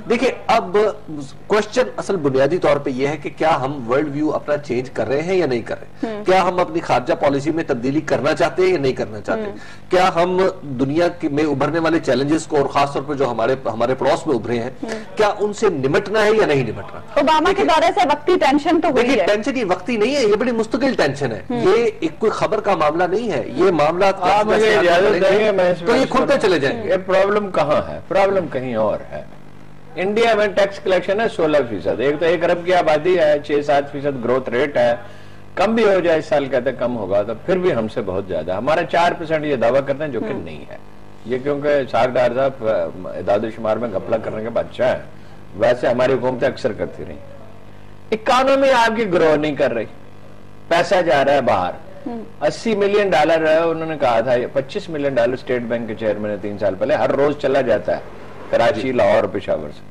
دیکھیں اب کوشچن اصل بنیادی طور پہ یہ ہے کہ کیا ہم ورلڈ ویو اپنا چینج کر رہے ہیں یا نہیں کر رہے ہیں، کیا ہم اپنی خارجہ پالیسی میں تبدیلی کرنا چاہتے ہیں یا نہیں کرنا چاہتے، کیا ہم دنیا میں ابھرنے والے چیلنجز کو، اور خاص طور پہ جو ہمارے پڑوس میں ابھرے ہیں، کیا ان سے نمٹنا ہے یا نہیں نمٹنا۔ اوباما کے دورے سے وقتی ٹینشن تو ہوئی ہے، ٹینشن یہ وقتی نہیں ہے، یہ بڑی مستقل ٹینشن ہے، یہ ایک کوئی خبر کا معاملہ نہیں ہے، یہ معاملات تو یہ کھلتے چلے جائیں گے۔ پرابلم کہاں ہے؟ پرابلم کہیں اور ہے۔ انڈیا میں ٹیکس کلیکشن ہے 16%، ایک تو 1 ارب کی آبادی ہے، 6-7% گروتھ ریٹ ہے، کم بھی ہو جائے، اس سال کہتے ہیں کم ہوگا تو پھر بھی ہم سے بہت زیادہ، ہمارا 4% یہ دعویٰ کرتے ہیں جو کہ نہیں ہے۔ یہ کیونکہ ساکھ ڈار صاحب اعداد و شمار میں گھپلا کرنے کے بعد اچھا ہے، ویسے ہماری حکومتیں اکثر کرتی رہی۔ اکانومی آپ کی گرو نہیں کر رہی، پیسہ جا رہا ہے باہر، $80 ملین انہوں نے کہا تھا، $25 ملین اسٹیٹ بینک کے چیئرمین نے 3 سال پہلے، ہر روز چلا جاتا ہے کراچی، لاہور، پشاور سے۔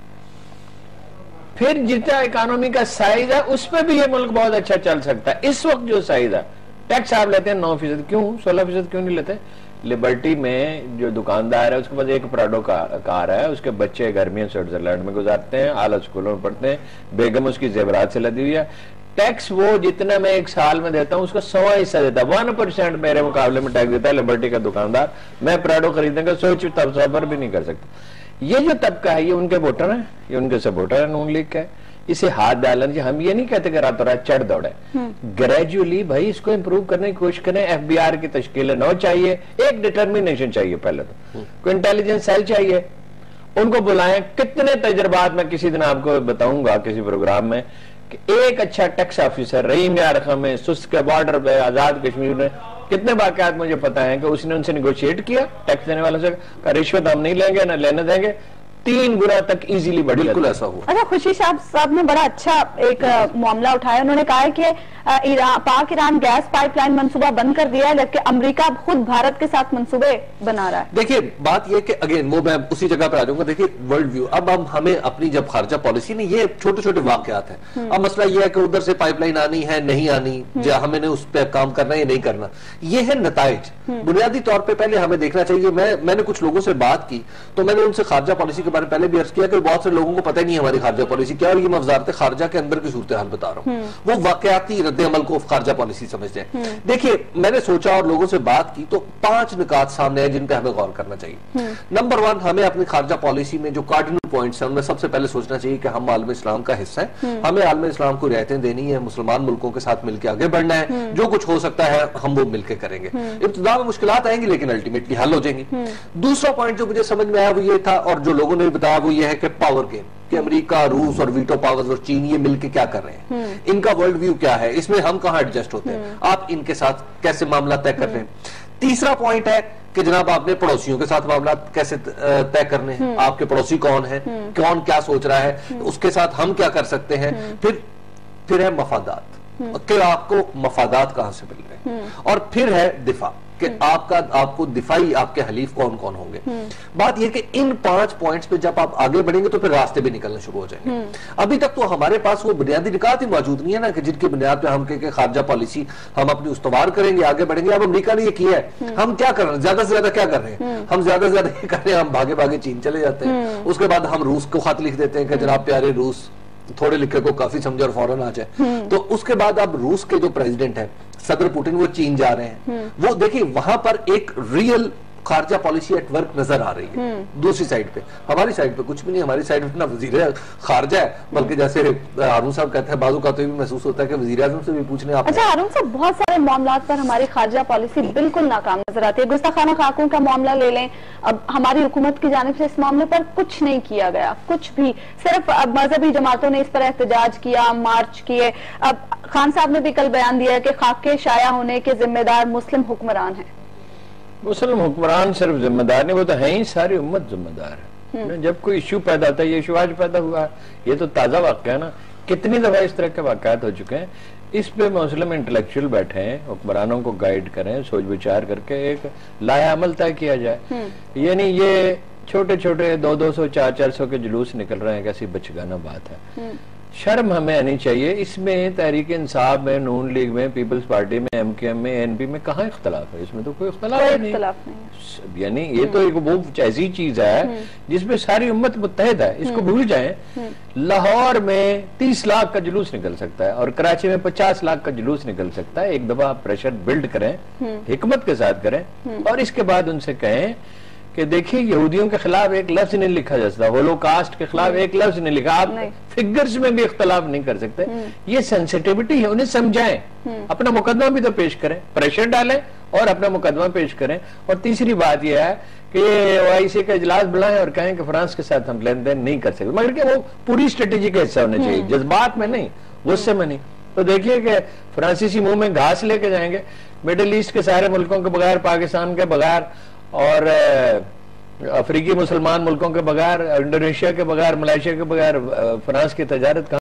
پھر جتنا اکانومی کا سائز ہے اس پہ بھی یہ ملک بہت اچھا چل سکتا ہے۔ اس وقت جو سائز ہے، ٹیکس آپ لیتے ہیں 9%، کیوں 16% کیوں نہیں لیتے؟ لبرٹی میں جو دکاندار ہے اس کے پاس ایک پراڈو کار ہے، اس کے بچے گرمیاں سوئٹزرلینڈ میں گزارتے ہیں، اعلیٰ اسکولوں میں پڑھتے ہیں، بیگم اس کی زیورات سے لدی ہوئی ہے، ٹیکس وہ جتنا میں 1 سال میں دیتا ہوں اس کا 100 حصہ دیتا ہے، 1% میرے مقابلے میں ٹیکس دیتا ہے لبرٹی کا دکاندار۔ میں پراڈو خریدنے کا سوچ تصور بھی نہیں کر سکتا۔ یہ جو طبقہ ہے یہ ان کے ووٹر ہیں، یہ ان کے سپورٹر ہیں نون لیگ کا ہے، اسے ہاتھ ڈالنا چاہیے۔ ہم یہ نہیں کہتے کہ راتوں رات چڑھ دوڑے، گریجولی بھائی اس کو امپروو کرنے کی کوشش کریں۔ ایف بی آر کی تشکیل نو چاہیے، ایک ڈٹرمینیشن چاہیے، پہلے تو کوئی انٹیلیجنس سیل چاہیے، ان کو بلائیں۔ کتنے تجربات میں کسی دن آپ کو بتاؤں گا کسی پروگرام میں کہ ایک اچھا ٹیکس آفیسر رحیم یار خان میں، سست کے بارڈر پہ، آزاد کشمیر میں، کتنے واقعات مجھے پتا ہیں کہ اس نے ان سے نیگوشیٹ کیا ٹیکس دینے والوں سے، کہ رشوت ہم نہیں لیں گے نہ لینے دیں گے، 3 گنا تک ایزیلی بڑھ جاتا ہے۔ بالکل ایسا ہوا۔ اچھا، خوشی صاحب نے بڑا اچھا ایک معاملہ اٹھایا، انہوں نے کہا ہے کہ پاک ایران گیس پائپ لائن منصوبہ بند کر دیا ہے، جبکہ امریکہ خود بھارت کے ساتھ منصوبے بنا رہا ہے۔ دیکھیں بات یہ کہ اگین وہ میں اسی جگہ پر آ جاؤں گا، دیکھیں ورلڈ ویو، اب ہمیں اپنی جب خارجہ پالیسی نہیں، یہ چھوٹے چھوٹے واقعات ہیں، اب مسئلہ یہ ہے کہ ادھر سے پائپ لائن آنی ہے نہیں آنی، ہمیں نے اس پہ کام کرنا ہے یا نہیں کرنا، یہ ہے نتائج۔ بنیادی طور پہ پہلے ہمیں دیکھنا چاہیے، میں نے کچھ لوگوں سے بات کی تو میں نے ان سے خارجہ پالیسی کے بارے میں پہلے بھی عرض کیا کہ بہت سے لوگوں کو پتہ نہیں ہے ہماری خارجہ پالیسی کیا، اور یہ میں وزارت خارجہ کے اندر کی صورتحال بتا رہا ہوں، وہ واقعاتی رد عمل کو خارجہ پالیسی سمجھ جائیں۔ دیکھیے میں نے سوچا اور لوگوں سے بات کی تو 5 نکات سامنے ہیں جن پہ ہمیں غور کرنا چاہیے۔ نمبر 1، ہمیں اپنی خارجہ پالیسی میں جو کارڈنل پوائنٹس ہیں ان میں سب سے پہلے سوچنا چاہیے کہ ہم عالم اسلام کا حصہ ہیں، ہمیں عالم اسلام کو رعایتیں دینی ہے، مسلمان ملکوں کے ساتھ مل کے آگے بڑھنا ہے، جو کچھ ہو سکتا ہے ہم وہ مل کے کریں گے۔ ابتدا میں مشکلات آئیں گی لیکن الٹیمیٹلی حل ہو جائیں گی۔ دوسرا پوائنٹ جو مجھے سمجھ میں آیا وہ یہ تھا، اور جو لوگوں نے بتایا وہ یہ ہے کہ پاور گیم، کہ امریکہ، روس اور ویٹو پاورز اور چین یہ مل کے کیا کر رہے ہیں، ان کا ورلڈ ویو کیا ہے، اس میں ہم کہاں ایڈجسٹ ہوتے ہیں، آپ ان کے ساتھ کیسے معاملہ طے کر رہے ہیں۔ تیسرا پوائنٹ ہے کہ جناب آپ نے پڑوسیوں کے ساتھ معاملات کیسے طے کرنے ہیں، آپ کے پڑوسی کون ہیں، کون کیا سوچ رہا ہے، اس کے ساتھ ہم کیا کر سکتے ہیں۔ پھر ہے مفادات، کہ آپ کو مفادات کہاں سے مل رہے ہیں، اور پھر ہے دفاع، کہ آپ کو دفاعی آپ کے حلیف کون کون ہوں گے۔ بات یہ کہ ان 5 پوائنٹس پہ جب آپ آگے بڑھیں گے تو پھر راستے بھی نکلنے شروع ہو جائیں گے۔ ابھی تک تو ہمارے پاس وہ بنیادی نکات ہی موجود نہیں ہے نا کہ جن کی بنیاد پہ ہم کہ خارجہ پالیسی ہم اپنی استوار کریں گے، آگے بڑھیں گے۔ اب امریکہ نے یہ کیا ہے، ہم کیا کر رہے ہیں، زیادہ سے زیادہ کیا کر رہے ہیں، ہم زیادہ سے زیادہ یہ کر رہے ہیں، ہم بھاگے بھاگے چین چلے جاتے ہیں، اس کے بعد ہم روس کو خط لکھ دیتے ہیں کہ جناب پیارے روس، تھوڑے لکھے کو کافی سمجھے اور فوراً آ جائے۔ تو اس کے بعد اب روس کے جو پریزیڈنٹ ہیں صدر پوٹن، وہ چین جا رہے ہیں، وہ دیکھیں وہاں پر ایک ریئل خارجہ پالیسی ایٹ ورک نظر آ رہی ہے۔ دوسری سائڈ پہ، ہماری سائڈ پہ کچھ بھی نہیں، ہماری سائڈ پہ اپنا وزیر خارجہ ہے، بلکہ جیسے ہارون صاحب کہتے ہیں بعض اوقات یہ بھی محسوس ہوتا ہے کہ وزیر اعظم سے بھی پوچھنے آپ۔ اچھا ہارون صاحب، بہت سارے معاملات پر ہماری خارجہ پالیسی بالکل ناکام نظر آتی ہے۔ گستاخانہ خاکوں کا معاملہ لے لیں، اب ہماری حکومت کی جانب سے اس معاملے پر کچھ نہیں کیا گیا، کچھ بھی، صرف مذہبی جماعتوں نے اس پر احتجاج کیا، مارچ کیے۔ اب خان صاحب نے بھی کل بیان دیا کہ خاکے شائع ہونے کے ذمہ دار مسلم حکمران ہیں۔ مسلم حکمران صرف ذمہ دار نہیں، وہ تو ہیں ہی، ساری امت ذمہ دار ہے۔ جب کوئی ایشو پیدا ہوتا ہے، یہ ایشو آج پیدا ہوا ہے، یہ تو تازہ واقعہ ہے نا، کتنی دفعہ اس طرح کے واقعات ہو چکے ہیں۔ اس پہ مسلم انٹلیکچوئل بیٹھے ہیں، حکمرانوں کو گائیڈ کریں، سوچ بچار کر کے ایک لائحہ عمل طے کیا جائے۔ یعنی یہ چھوٹے چھوٹے 200-400 کے جلوس نکل رہے ہیں، کیسی بچگانہ بات ہے۔ شرم ہمیں آنی چاہیے. اس میں تحریک انصاف میں، نون لیگ میں، پیپلز پارٹی میں، ایم کیو ایم میں، این پی میں کہاں اختلاف ہے؟ اس میں تو کوئی اختلاف نہیں. یعنی یہ تو ایک وہ ایسی چیز ہے جس میں ساری امت متحد ہے. اس کو بھول جائیں. لاہور میں 30 لاکھ کا جلوس نکل سکتا ہے اور کراچی میں 50 لاکھ کا جلوس نکل سکتا ہے. ایک دفعہ آپ پریشر بلڈ کریں، حکمت کے ساتھ کریں، اور اس کے بعد ان سے کہیں کہ دیکھیں یہودیوں کے خلاف ایک لفظ نہیں لکھا جا سکتا، ہولوکاسٹ کے خلاف ایک لفظ نہیں لکھا. آپ فگرز میں بھی اختلاف نہیں کر سکتے. یہ سینسیٹیوٹی ہے، انہیں سمجھائیں، اپنا مقدمہ بھی تو پیش کریں، پریشر ڈالیں اور اپنا مقدمہ پیش کریں. اور تیسری بات یہ ہے کہ OIC کا اجلاس بلائیں اور کہیں کہ فرانس کے ساتھ ہم لین دین نہیں کر سکتے، مگر کہ وہ پوری اسٹریٹجی کا حصہ ہونا چاہیے، جذبات میں نہیں، غصے میں نہیں. تو دیکھیے کہ فرانسیسی منہ میں گھاس لے کے جائیں گے. مڈل ایسٹ کے سارے ملکوں کے بغیر، پاکستان کے بغیر اور افریقی مسلمان ملکوں کے بغیر، انڈونیشیا کے بغیر، ملائیشیا کے بغیر فرانس کی تجارت